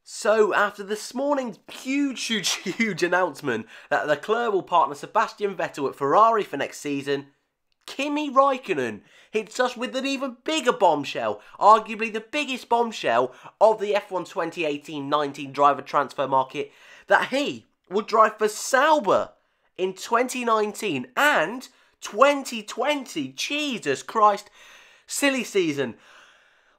So, after this morning's huge announcement that Leclerc will partner Sebastian Vettel at Ferrari for next season, Kimi Raikkonen hits us with an even bigger bombshell, arguably the biggest bombshell of the F1 2018-19 driver transfer market, that he would drive for Sauber in 2019 and 2020. Jesus Christ, silly season.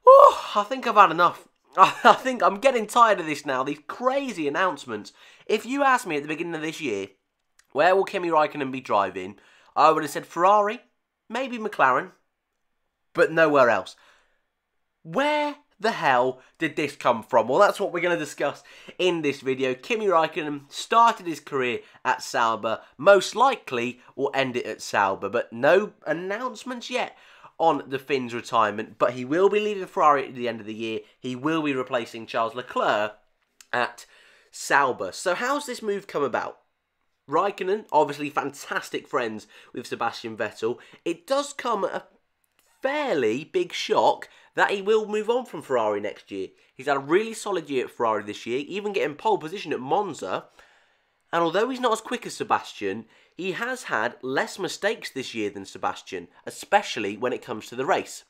Oh, I think I've had enough. I think I'm getting tired of this now, these crazy announcements. If you asked me at the beginning of this year, where will Kimi Raikkonen be driving, I would have said Ferrari, maybe McLaren, but nowhere else. Where the hell did this come from? Well, that's what we're going to discuss in this video. Kimi Raikkonen started his career at Sauber, most likely will end it at Sauber, but no announcements yet on the Finn's retirement, but he will be leaving Ferrari at the end of the year. He will be replacing Charles Leclerc at Sauber. So how's this move come about? Raikkonen, obviously fantastic friends with Sebastian Vettel. It does come at a fairly big shock that he will move on from Ferrari next year. He's had a really solid year at Ferrari this year, even getting pole position at Monza. And although he's not as quick as Sebastian, he has had less mistakes this year than Sebastian, especially when it comes to the race.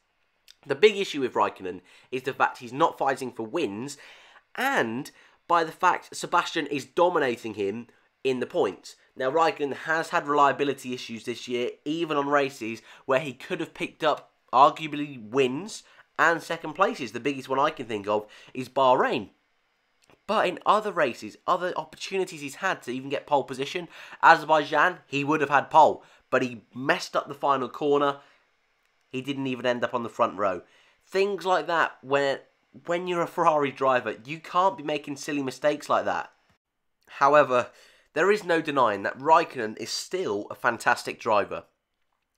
The big issue with Raikkonen is the fact he's not fighting for wins, and by the fact Sebastian is dominating him in the points. Now, Raikkonen has had reliability issues this year, even on races where he could have picked up arguably wins and second places. The biggest one I can think of is Bahrain. But in other races, other opportunities he's had to even get pole position, Azerbaijan, he would have had pole, but he messed up the final corner. He didn't even end up on the front row. Things like that, when you're a Ferrari driver, you can't be making silly mistakes like that. However, there is no denying that Raikkonen is still a fantastic driver.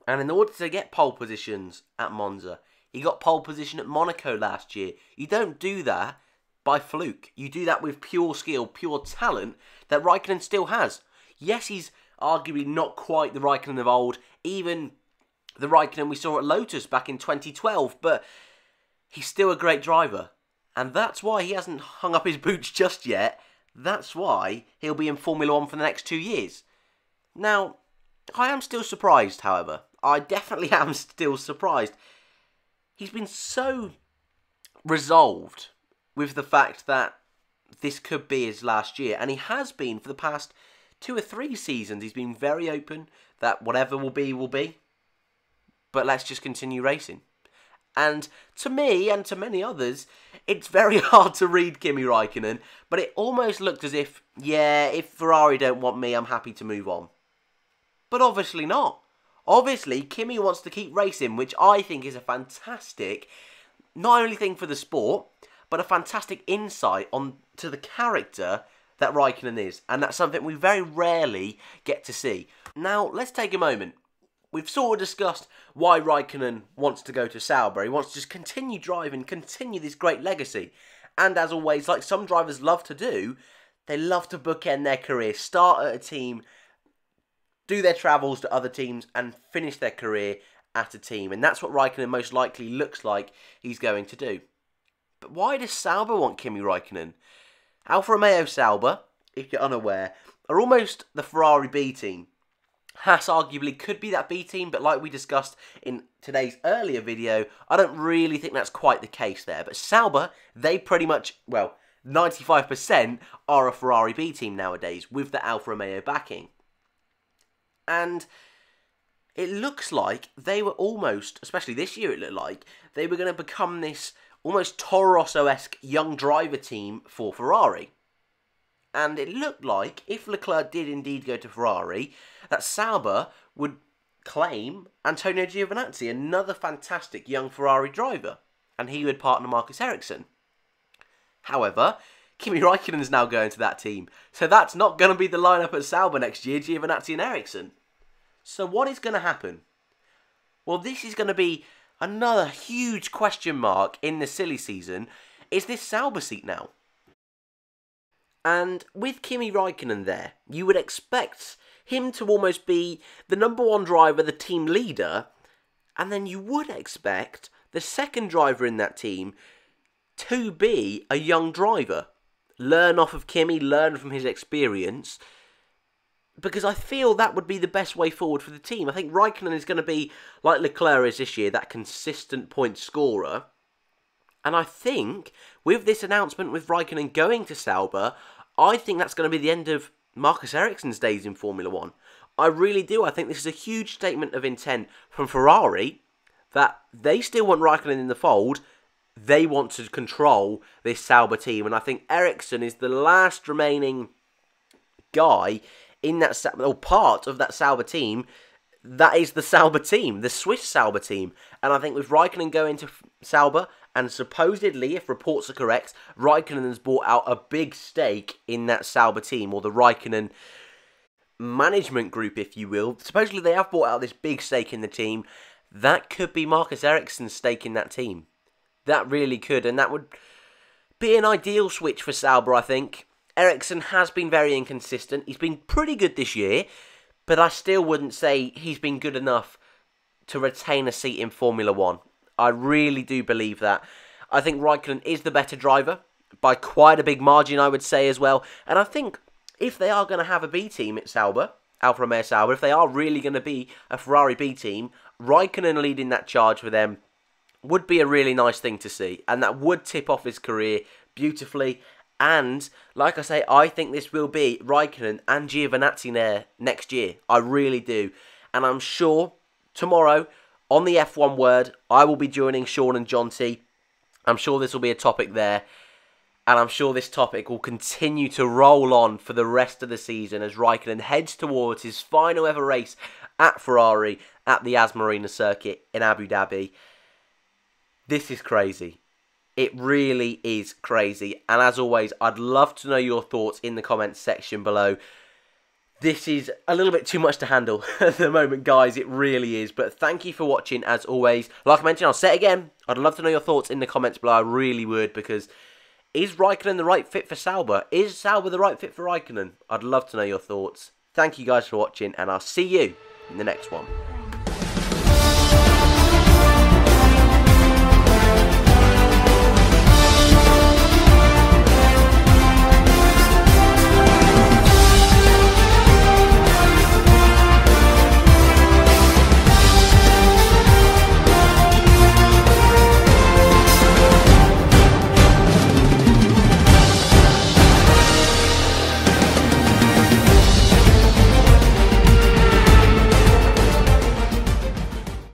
And in order to get pole positions at Monza, he got pole position at Monaco last year. You don't do that by fluke. You do that with pure skill, pure talent that Raikkonen still has. Yes, he's arguably not quite the Raikkonen of old, even the Raikkonen we saw at Lotus back in 2012, but he's still a great driver. And that's why he hasn't hung up his boots just yet. That's why he'll be in Formula 1 for the next 2 years. Now, I am still surprised, however. I definitely am still surprised. He's been so resolved with the fact that this could be his last year. And he has been for the past 2 or 3 seasons. He's been very open that whatever will be, will be. But let's just continue racing. And to me, and to many others, it's very hard to read Kimi Raikkonen. But it almost looked as if, yeah, if Ferrari don't want me, I'm happy to move on. But obviously not. Obviously, Kimi wants to keep racing, which I think is a fantastic, not only thing for the sport, but a fantastic insight onto the character that Raikkonen is. And that's something we very rarely get to see. Now, let's take a moment. We've sort of discussed why Raikkonen wants to go to Sauber. He wants to just continue driving, continue this great legacy. And as always, like some drivers love to do, they love to bookend their career, start at a team, do their travels to other teams, and finish their career at a team. And that's what Raikkonen most likely looks like he's going to do. But why does Sauber want Kimi Raikkonen? Alfa Romeo Sauber, if you're unaware, are almost the Ferrari B team. Haas arguably could be that B team, but like we discussed in today's earlier video, I don't really think that's quite the case there. But Sauber, they pretty much, well, 95% are a Ferrari B team nowadays with the Alfa Romeo backing. And it looks like they were almost, especially this year it looked like, they were going to become this almost Toro Rosso-esque young driver team for Ferrari. And it looked like, if Leclerc did indeed go to Ferrari, that Sauber would claim Antonio Giovinazzi, another fantastic young Ferrari driver, and he would partner Marcus Ericsson. However, Kimi Raikkonen is now going to that team, so that's not going to be the lineup at Sauber next year, Giovinazzi and Ericsson. So what is going to happen? Well, this is going to be another huge question mark in the silly season. Is this Sauber seat now? And with Kimi Raikkonen there, you would expect him to almost be the #1 driver, the team leader, and then you would expect the second driver in that team to be a young driver. learn off of Kimi, learn from his experience, because I feel that would be the best way forward for the team. I think Raikkonen is going to be, like Leclerc is this year, that consistent point scorer. And I think, with this announcement with Raikkonen going to Sauber, I think that's going to be the end of Marcus Ericsson's days in Formula 1. I really do. I think this is a huge statement of intent from Ferrari, that they still want Raikkonen in the fold. They want to control this Sauber team. And I think Ericsson is the last remaining guy in that, or part of that Sauber team, that is the Sauber team, the Swiss Sauber team. And I think with Raikkonen going to Sauber, and supposedly, if reports are correct, Raikkonen has bought out a big stake in that Sauber team, or the Raikkonen management group, if you will. Supposedly they have bought out this big stake in the team. That could be Marcus Ericsson's stake in that team. That really could, and that would be an ideal switch for Sauber, I think. Ericsson has been very inconsistent. He's been pretty good this year, but I still wouldn't say he's been good enough to retain a seat in Formula 1. I really do believe that. I think Raikkonen is the better driver, by quite a big margin, I would say, as well. And I think if they are going to have a B team at Sauber, Alfa Romeo Sauber, if they are really going to be a Ferrari B team, Raikkonen leading that charge for them would be a really nice thing to see. And that would tip off his career beautifully. And, like I say, I think this will be Raikkonen and Giovinazzi there next year. I really do. And I'm sure tomorrow, on the F1 Word, I will be joining Sean and John T. I'm sure this will be a topic there. And I'm sure this topic will continue to roll on for the rest of the season as Raikkonen heads towards his final ever race at Ferrari at the As Marina circuit in Abu Dhabi. This is crazy. It really is crazy. And as always, I'd love to know your thoughts in the comments section below. This is a little bit too much to handle at the moment, guys. It really is. But thank you for watching, as always. Like I mentioned, I'll say it again. I'd love to know your thoughts in the comments below. I really would, because is Raikkonen the right fit for Sauber? Is Sauber the right fit for Raikkonen? I'd love to know your thoughts. Thank you guys for watching, and I'll see you in the next one.